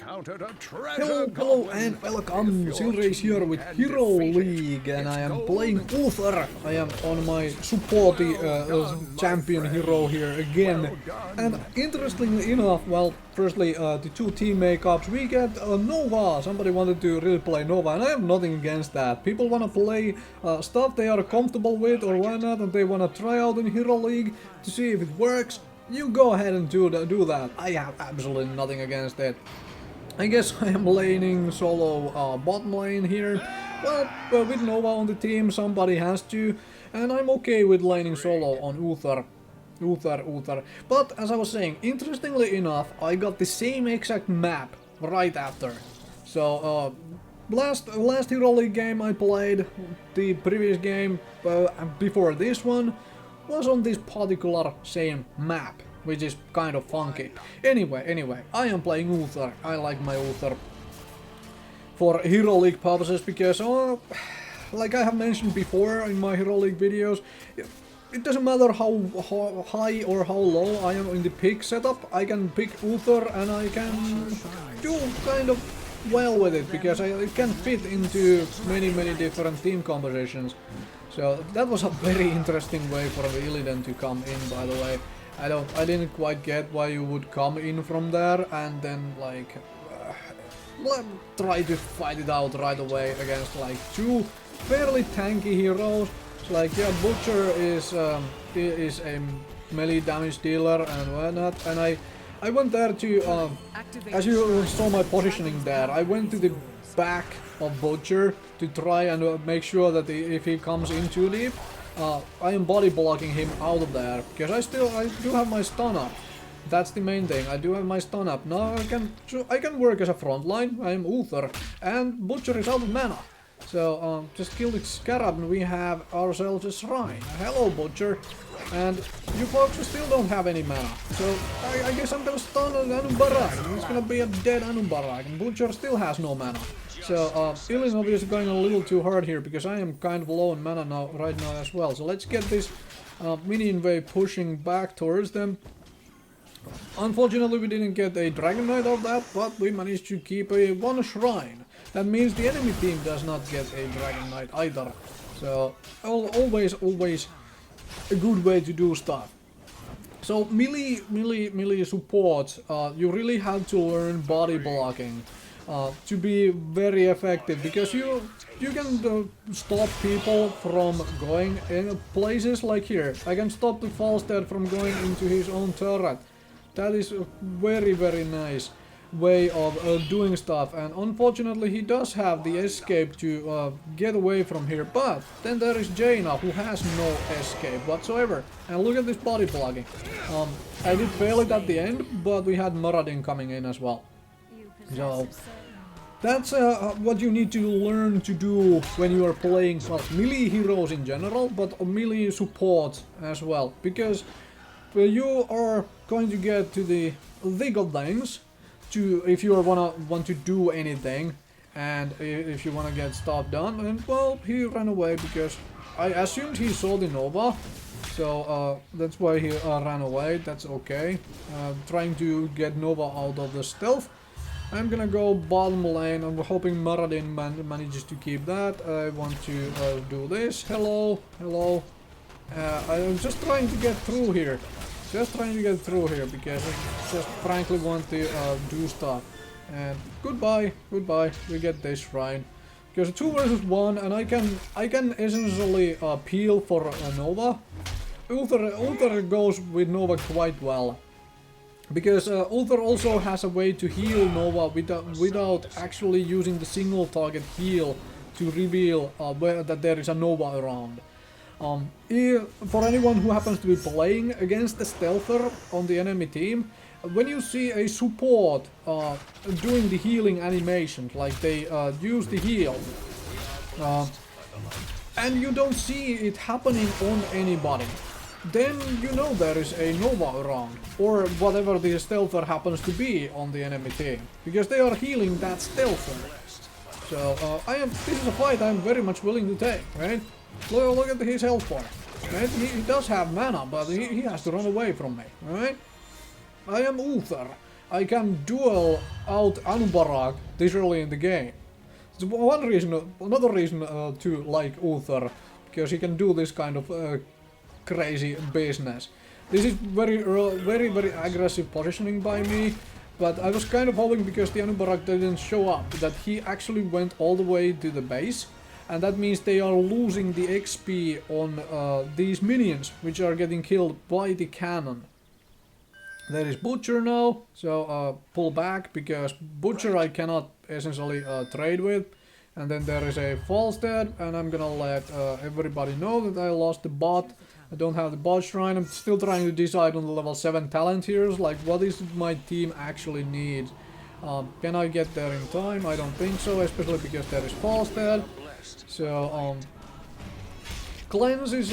Hello and welcome, Silrace here with Hero League, and I am playing Uther. I am on my supporty champion hero here again. And interestingly enough, well, firstly the two team makeups, we get Nova. Somebody wanted to really play Nova, and I have nothing against that. People want to play stuff they are comfortable with, or why not, and they want to try out in Hero League to see if it works. You go ahead and do that. I have absolutely nothing against it. I guess I am laning solo bottom lane here. Well, with Nova on the team, somebody has to, and I'm okay with laning solo on Uther. But as I was saying, interestingly enough, I got the same exact map right after. So last Hero League game I played, the previous game before this one, was on this particular same map, which is kind of funky. Anyway, I am playing Uther. I like my Uther for Hero League purposes because, like I have mentioned before in my Hero League videos, it doesn't matter how high or how low I am in the pick setup. I can pick Uther and I can do kind of well with it because it can fit into many different team compositions. So that was a very interesting way for the Illidan to come in, by the way. I didn't quite get why you would come in from there and then like try to fight it out right away against like two fairly tanky heroes. It's like, yeah, Butcher is a melee damage dealer and whatnot, and I went there to as you saw my positioning there, I went to the back of Butcher to try and make sure that if he comes in too deep, I am body blocking him out of there, because I do have my stun up. That's the main thing. I do have my stun up. Now I can work as a frontline. I am Uther, and Butcher is out of mana. So just kill the Scarab and we have ourselves a shrine. Hello, Butcher. And you folks still don't have any mana. So I guess I'm gonna stun an Anubharak. It's gonna be a dead Anubharak, and Butcher still has no mana. So Illidan is obviously going a little too hard here because I am kind of low on mana right now as well. So let's get this minion wave pushing back towards them. Unfortunately, we didn't get a Dragon Knight of that, but we managed to keep one shrine. That means the enemy team does not get a Dragon Knight either. So always a good way to do stuff. So melee support, you really have to learn body blocking to be very effective, because you can stop people from going in places like here. I can stop the Falstead from going into his own turret. That is a very nice way of doing stuff, and unfortunately he does have the escape to get away from here, but then there is Jaina, who has no escape whatsoever, and look at this body blocking. I did fail it at the end, but we had Muradin coming in as well. So that's what you need to learn to do when you are playing melee heroes in general, but melee support as well, because you are going to get to the god lanes if you want to do anything, and if you want to get stuff done. And well, he ran away because I assumed he saw the Nova, so that's why he ran away. That's okay. Trying to get Nova out of the stealth. I'm gonna go bottom lane. I'm hoping Muradin manages to keep that. I want to do this. Hello. I'm just trying to get through here. Because I just frankly want to do stuff. And goodbye. We get this shrine. Because 2 versus 1, and I can essentially peel for Nova. Uther goes with Nova quite well. Because Uther also has a way to heal Nova without actually using the single target heal to reveal that there is a Nova around. For anyone who happens to be playing against the stealther on the enemy team, when you see a support doing the healing animation, like they use the heal, and you don't see it happening on anybody, then you know there is a Nova around, or whatever the stealther happens to be on the enemy team, because they are healing that stealther. So this is a fight I'm very much willing to take, right? Look at his health bar. Right? He does have mana, but he has to run away from me, right? I am Uther. I can duel out Anubarak this early in the game. It's one reason, another reason to like Uther, because he can do this kind of crazy business. This is very aggressive positioning by me, but I was kind of hoping, because the Anubarak didn't show up, that he actually went all the way to the base, and that means they are losing the XP on these minions, which are getting killed by the cannon. There is Butcher now, so pull back, because Butcher I cannot essentially trade with. And then there is a Falstead, and I'm gonna let everybody know that I lost the bot. I don't have the bot shrine. I'm still trying to decide on the level 7 talent heroes, like what is my team actually need. Can I get there in time? I don't think so, especially because there is Falstead. So Cleanse is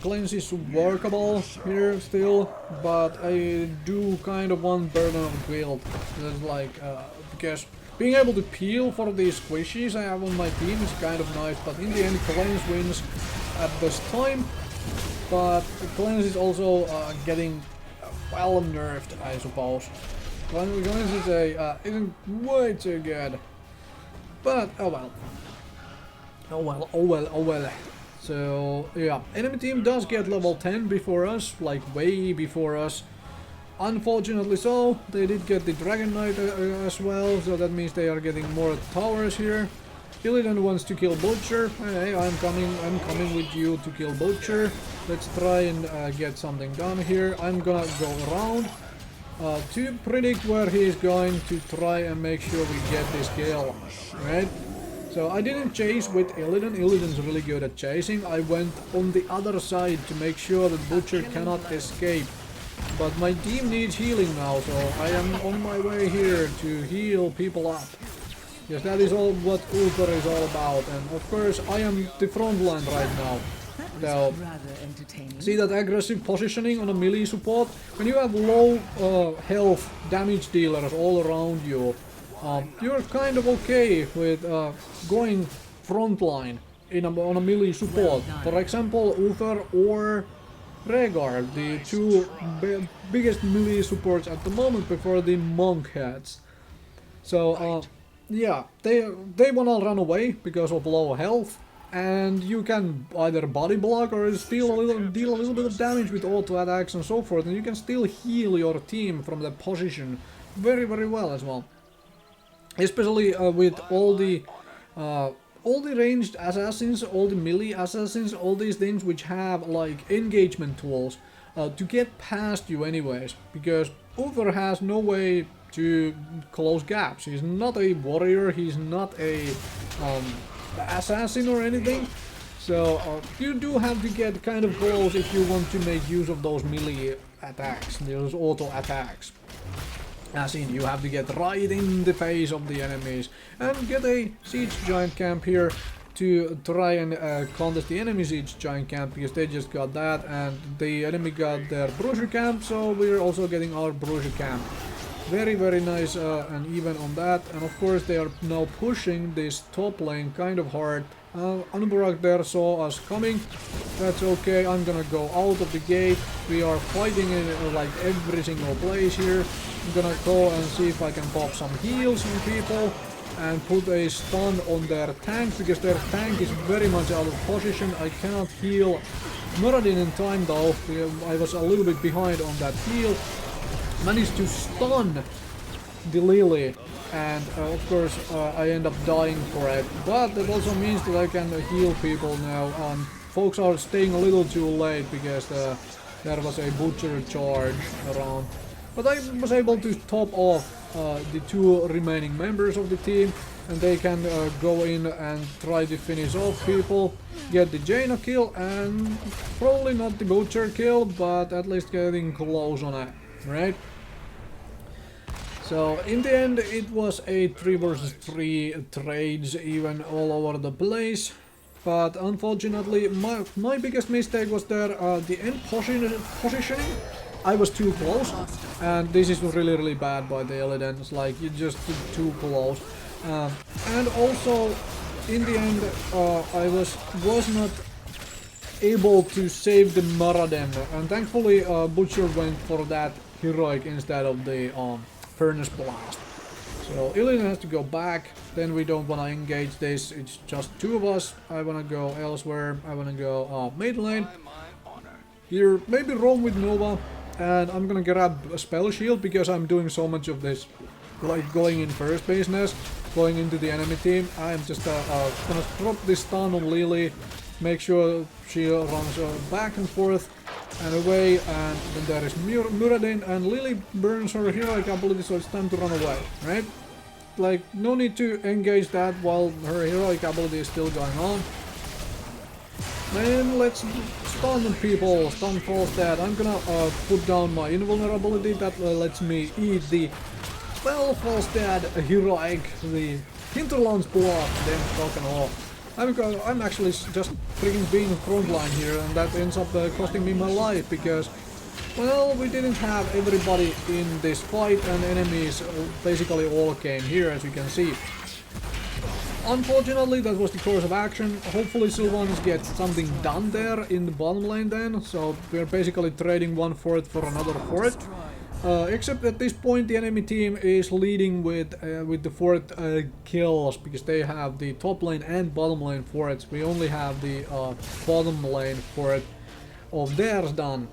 Cleanse is workable here still, but I do kind of want Burden of Guild. That's like because being able to peel for these squishies I have on my team is kind of nice, but in the end Cleanse wins at this time. But Cleanse is also getting well nerfed, I suppose. Cleanse is isn't way too good, but oh well. Oh well. So yeah, enemy team does get level 10 before us, like way before us. Unfortunately so, they did get the Dragon Knight as well, so that means they are getting more towers here. Illidan wants to kill Butcher. Hey, I'm coming with you to kill Butcher. Let's try and get something done here. I'm gonna go around to predict where he is going to try and make sure we get this kill, right? So I didn't chase with Illidan. Illidan's really good at chasing. I went on the other side to make sure that Butcher cannot escape. But my team needs healing now, so I am on my way here to heal people up. Yes, that is all what Uther is all about, and of course I am the front line right now. So, see that aggressive positioning on a melee support? When you have low health damage dealers all around you, you're kind of okay with going frontline on a melee support. For example, Uther or Rhaegar, the two biggest melee supports at the moment before the monk heads. So yeah, they wanna run away because of low health, and you can either body block or deal a little bit of damage with auto attacks and so forth, and you can still heal your team from that position very well as well. Especially with all the ranged assassins, all the melee assassins, all these things which have like engagement tools to get past you anyways, because Uther has no way to close gaps. He's not a warrior, he's not a assassin or anything, so you do have to get kind of close if you want to make use of those melee attacks, those auto attacks. As in, you have to get right in the face of the enemies and get a siege giant camp here to try and contest the enemy siege giant camp, because they just got that and the enemy got their bruiser camp, so we're also getting our bruiser camp. Very nice and even on that, and of course they are now pushing this top lane kind of hard. Anubarak there saw us coming. That's okay, I'm gonna go out of the gate. We are fighting in like every single place here. I'm gonna go and see if I can pop some heals on people and put a stun on their tank, because their tank is very much out of position. I cannot heal Muradin in time though, I was a little bit behind on that heal. Managed to stun the Lily, and of course I end up dying for it, but that also means that I can heal people now. Folks are staying a little too late because there was a butcher charge around, but I was able to top off the two remaining members of the team, and they can go in and try to finish off people, get the Jaina kill, and probably not the butcher kill, but at least getting close on it. Right? So in the end it was a 3 versus 3 trades even all over the place, but unfortunately my biggest mistake was there the end positioning. I was too close, and this is really bad by the Illidan. It's like you just too close, and also in the end I was not able to save the Muradin, and thankfully Butcher went for that heroic instead of the furnace blast. So Illidan has to go back, then we don't want to engage this, it's just two of us. I want to go elsewhere, I want to go mid lane. Here, maybe roam with Nova, and I'm gonna grab a spell shield because I'm doing so much of this, like going in first baseness, going into the enemy team. I'm just gonna drop this stun on Lily, make sure she runs back and forth and away, and then there is Muradin, and Lily burns her heroic ability, so it's time to run away, right? Like, no need to engage that while her heroic ability is still going on. Then let's stun people, stun falls dead. I'm gonna put down my invulnerability, that lets me eat the spell falls dead heroic, the Hinterland's blood, then fucking off. I'm actually just freaking being frontline here, and that ends up costing me my life because, well, we didn't have everybody in this fight, and enemies basically all came here, as you can see. Unfortunately, that was the course of action. Hopefully Sylvanas gets something done there in the bottom lane then, so we're basically trading one fort for another fort. Except at this point the enemy team is leading with the fort kills, because they have the top lane and bottom lane forts. We only have the bottom lane fort of theirs done.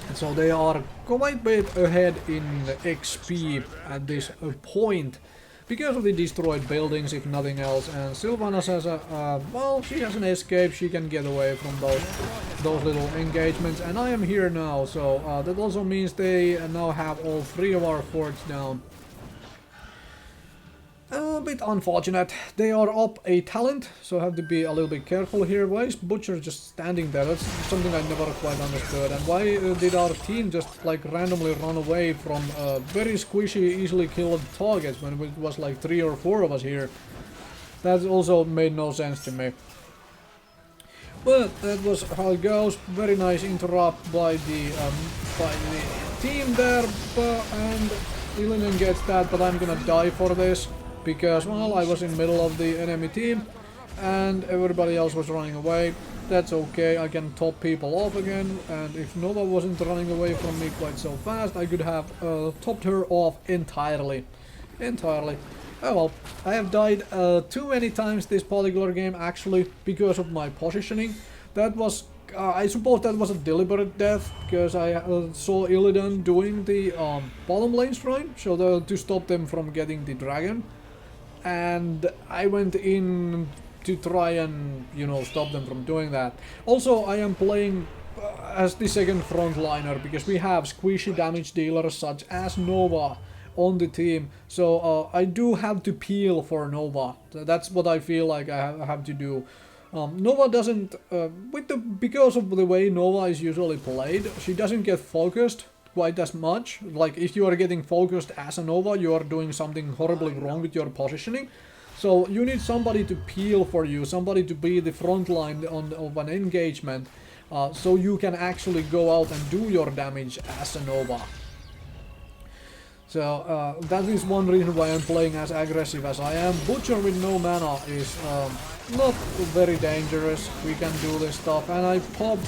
And so they are quite a bit ahead in XP at this point, because of the destroyed buildings, if nothing else. And Sylvanas has a, well, she has an escape, she can get away from those little engagements. And I am here now, so that also means they now have all three of our forts down. A bit unfortunate. They are up a talent, so I have to be a little bit careful here. Why is Butcher just standing there? That's something I never quite understood. And why did our team just like randomly run away from very squishy, easily killed targets when it was like 3 or 4 of us here? That also made no sense to me. But that was how it goes. Very nice interrupt by the team there, and Illidan gets that, but I'm gonna die for this. Because, well, I was in the middle of the enemy team and everybody else was running away. That's okay, I can top people off again, and if Nova wasn't running away from me quite so fast, I could have topped her off entirely. Oh well, I have died too many times this particular game, actually, because of my positioning. That was, I suppose that was a deliberate death, because I saw Illidan doing the bottom lane shrine, so to stop them from getting the dragon. And I went in to try and, you know, stop them from doing that. Also, I am playing as the second frontliner, because we have squishy damage dealers such as Nova on the team. So I do have to peel for Nova. That's what I feel like I have to do. Nova doesn't, because of the way Nova is usually played, she doesn't get focused quite as much. Like, if you are getting focused as a Nova, you are doing something horribly wrong with your positioning. So you need somebody to peel for you, somebody to be the front line of an engagement, so you can actually go out and do your damage as a Nova. So that is one reason why I'm playing as aggressive as I am. Butcher with no mana is not very dangerous. We can do this stuff, and I popped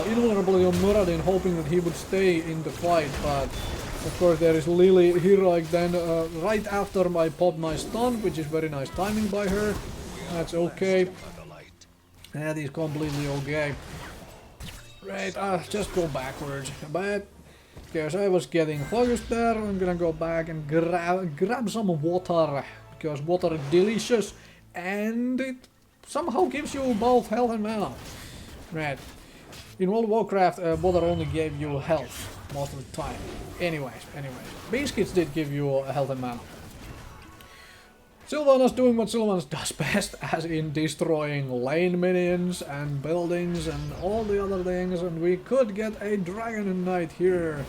invulnerability on Muradin, hoping that he would stay in the fight, but of course there is Lily heroic then right after I popped my stun, which is very nice timing by her. That's okay. That is completely okay. Right, just go backwards. But because I was getting focused there, I'm gonna go back and grab some water, because water is delicious and it somehow gives you both health and mana. Right. In World of Warcraft, water only gave you health most of the time. Anyways. Biscuits did give you health and mana. Sylvanas doing what Sylvanas does best, as in destroying lane minions and buildings and all the other things, and we could get a Dragon Knight here.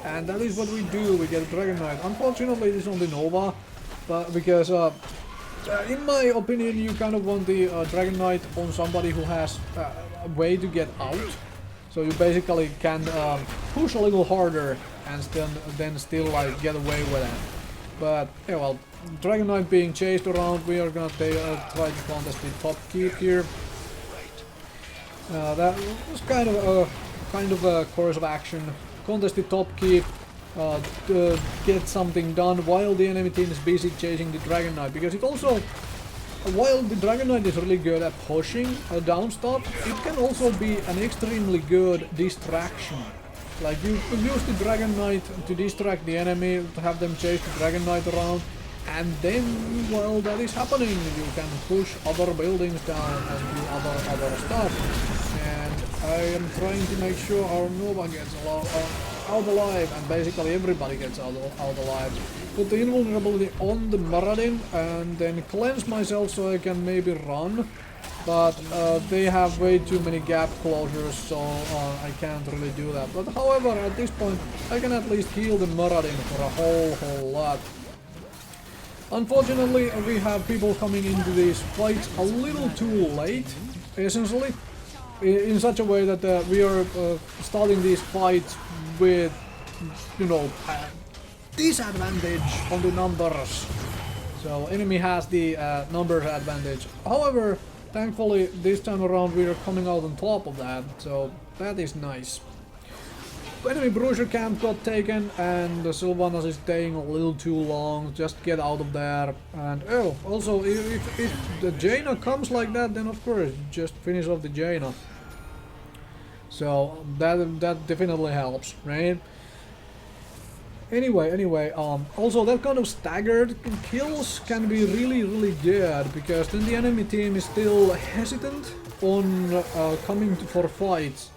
And that is what we do, we get a Dragon Knight. Unfortunately it is on the Nova, but because in my opinion you kind of want the Dragon Knight on somebody who has a way to get out. So you basically can push a little harder and then still like get away with it. But yeah, well, Dragon Knight being chased around, we are gonna try to contest the top keep here. That was kind of a course of action. contested top keep to get something done while the enemy team is busy chasing the Dragon Knight, because it also, while the Dragon Knight is really good at pushing down stuff, it can also be an extremely good distraction. Like you use the Dragon Knight to distract the enemy, to have them chase the Dragon Knight around, and then while that is happening you can push other buildings down and do other stuff. And I am trying to make sure our Nova gets out alive, and basically everybody gets out alive. Put the invulnerability on the Maradin and then cleanse myself so I can maybe run. But they have way too many gap closures, so I can't really do that. But however, at this point I can at least heal the Maradin for a whole lot. Unfortunately, we have people coming into these fights a little too late, essentially, in such a way that we are starting these fights with, you know, disadvantage on the numbers. So enemy has the numbers advantage. However, thankfully this time around we are coming out on top of that, so that is nice. Enemy Bruiser camp got taken and Sylvanas is staying a little too long, just get out of there. And oh, also if the Jaina comes like that, then of course just finish off the Jaina. So that definitely helps, right? Anyway, also that kind of staggered kills can be really good, because then the enemy team is still hesitant on coming for fights.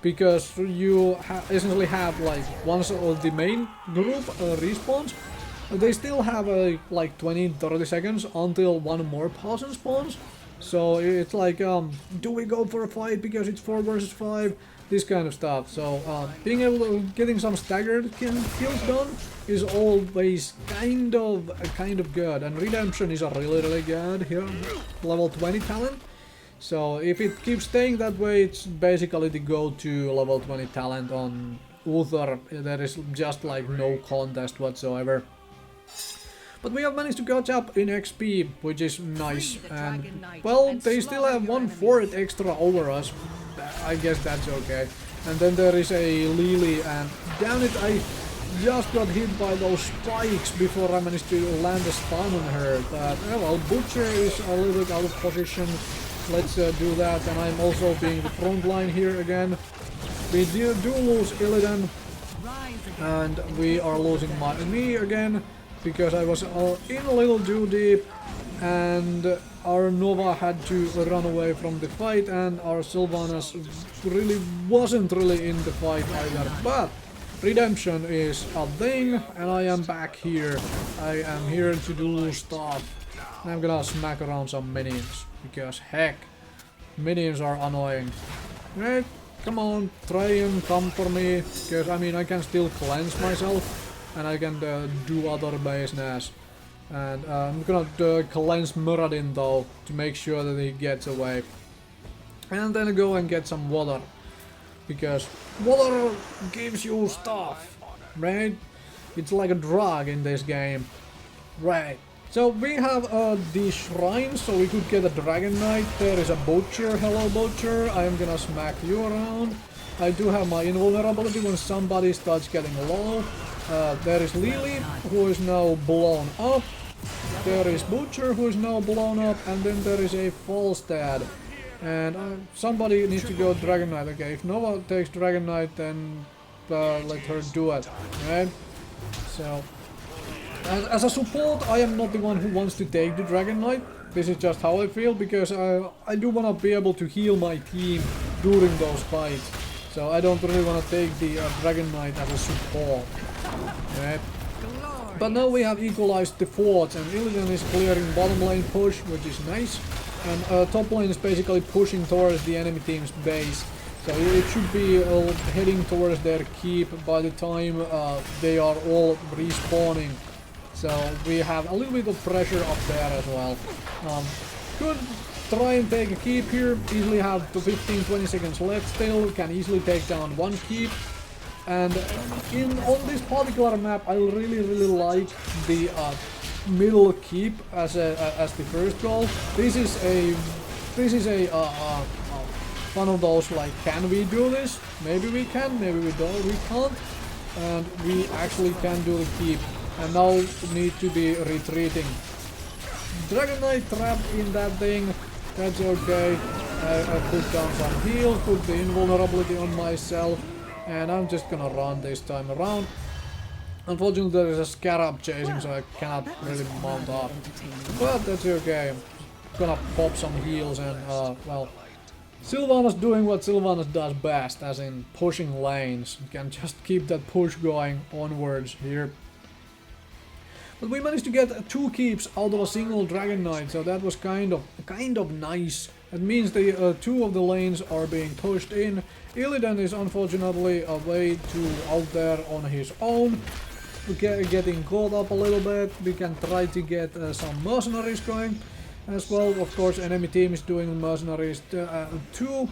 Because you essentially have, like, once the main group respawns, they still have like 20-30 seconds until one more person spawns. So it's like, do we go for a fight because it's 4 versus 5? This kind of stuff. So being able to getting some staggered kills done is always kind of good. And Redemption is a really good here, level 20 talent. So if it keeps staying that way, it's basically the go-to level 20 talent on Uther. There is just like no contest whatsoever. But we have managed to catch up in XP, which is nice. And well, they still have 1/4 extra over us. I guess that's okay. And then there is a Lily, and damn it, I just got hit by those spikes before I managed to land a stun on her. But well, Butcher is a little bit out of position. Let's do that, and I'm also being the front line here again. We do lose Illidan, and we are losing me again, because I was in a little too deep, and our Nova had to run away from the fight, and our Sylvanas wasn't really in the fight either. But Redemption is a thing, and I am back here. I am here to do stuff. I'm gonna smack around some minions, because heck, minions are annoying. Right, come on, try and come for me, because I mean I can still cleanse myself, and I can do other business. And I'm gonna cleanse Muradin though, to make sure that he gets away. And then go and get some water, because water gives you stuff, right? It's like a drug in this game, right? So we have the shrines, so we could get a Dragon Knight. There is a Butcher. Hello Butcher, I am gonna smack you around. I do have my invulnerability when somebody starts getting low. There is Lily, who is now blown up. There is Butcher, who is now blown up, and then there is a Falstad. And somebody needs to go Dragon Knight. Okay, if Nova takes Dragon Knight, then let her do it, right? So, as a support, I am not the one who wants to take the Dragon Knight. This is just how I feel, because I do want to be able to heal my team during those fights. So I don't really want to take the Dragon Knight as a support, right? But now we have equalized the forts, and Illidan is clearing bottom lane push, which is nice. And top lane is basically pushing towards the enemy team's base. So it should be heading towards their keep by the time they are all respawning. So we have a little bit of pressure up there as well. Could try and take a keep here, easily have 15-20 seconds left still, can easily take down one keep. And on this particular map, I really like the middle keep as the first goal. This is a one of those like, can we do this? Maybe we can, maybe we don't, we can't. And we actually can do the keep. And now need to be retreating. Dragon Knight trapped in that thing. That's okay. I put down some heal, put the invulnerability on myself. And I'm just gonna run this time around. Unfortunately there is a scarab chasing, so I cannot really mount up. But that's okay. I'm gonna pop some heals and well, Sylvanas doing what Sylvanas does best, as in pushing lanes. You can just keep that push going onwards here. But we managed to get 2 keeps out of a single Dragon Knight, so that was kind of nice. That means the 2 of the lanes are being pushed in. Illidan is unfortunately way too out there on his own. We're getting caught up a little bit. We can try to get some mercenaries going as well. Of course, enemy team is doing mercenaries too.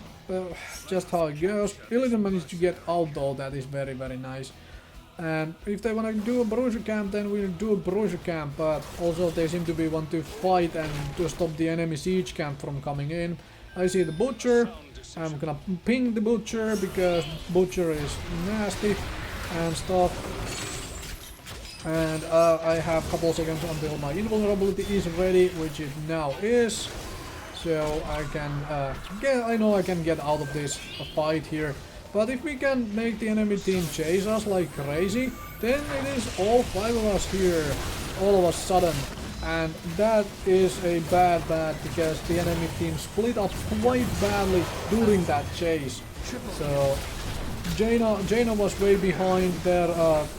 Just how it goes. Illidan managed to get out though. That is very nice. And if they want to do a bruiser camp, then we'll do a bruiser camp, but also they seem to be want to fight and to stop the enemy siege camp from coming in. I see the butcher. I'm gonna ping the butcher because butcher is nasty and stuff. And I have a couple seconds until my invulnerability is ready, which it now is. So I can I know I can get out of this fight here. But if we can make the enemy team chase us like crazy, then it is all 5 of us here, all of a sudden. And that is a bad because the enemy team split up quite badly during that chase. So Jaina was way behind, their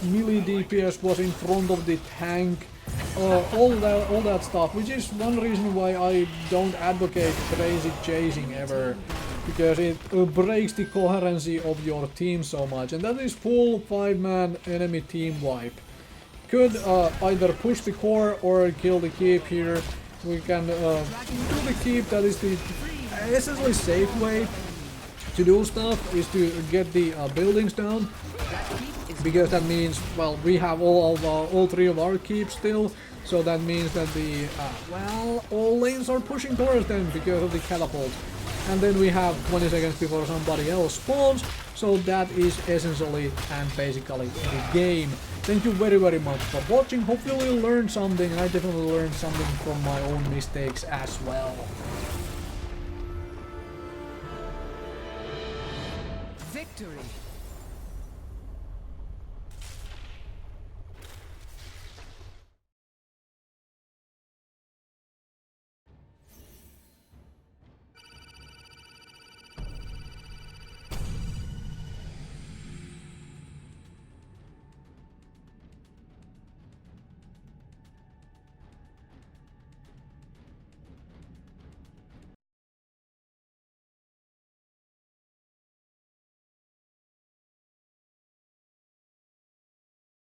melee DPS was in front of the tank, all that stuff, which is one reason why I don't advocate crazy chasing ever. Because it breaks the coherency of your team so much, and that is full 5-man enemy team wipe. Could either push the core or kill the keep here. We can do the keep. That is the essentially safe way to do stuff, is to get the buildings down, because that means, well, we have all 3 of our keeps still. So that means that the well, all lanes are pushing towards them because of the catapult. And then we have 20 seconds before somebody else spawns, so that is essentially and basically the game. Thank you very much for watching. Hopefully you learned something, and I definitely learned something from my own mistakes as well. Victory!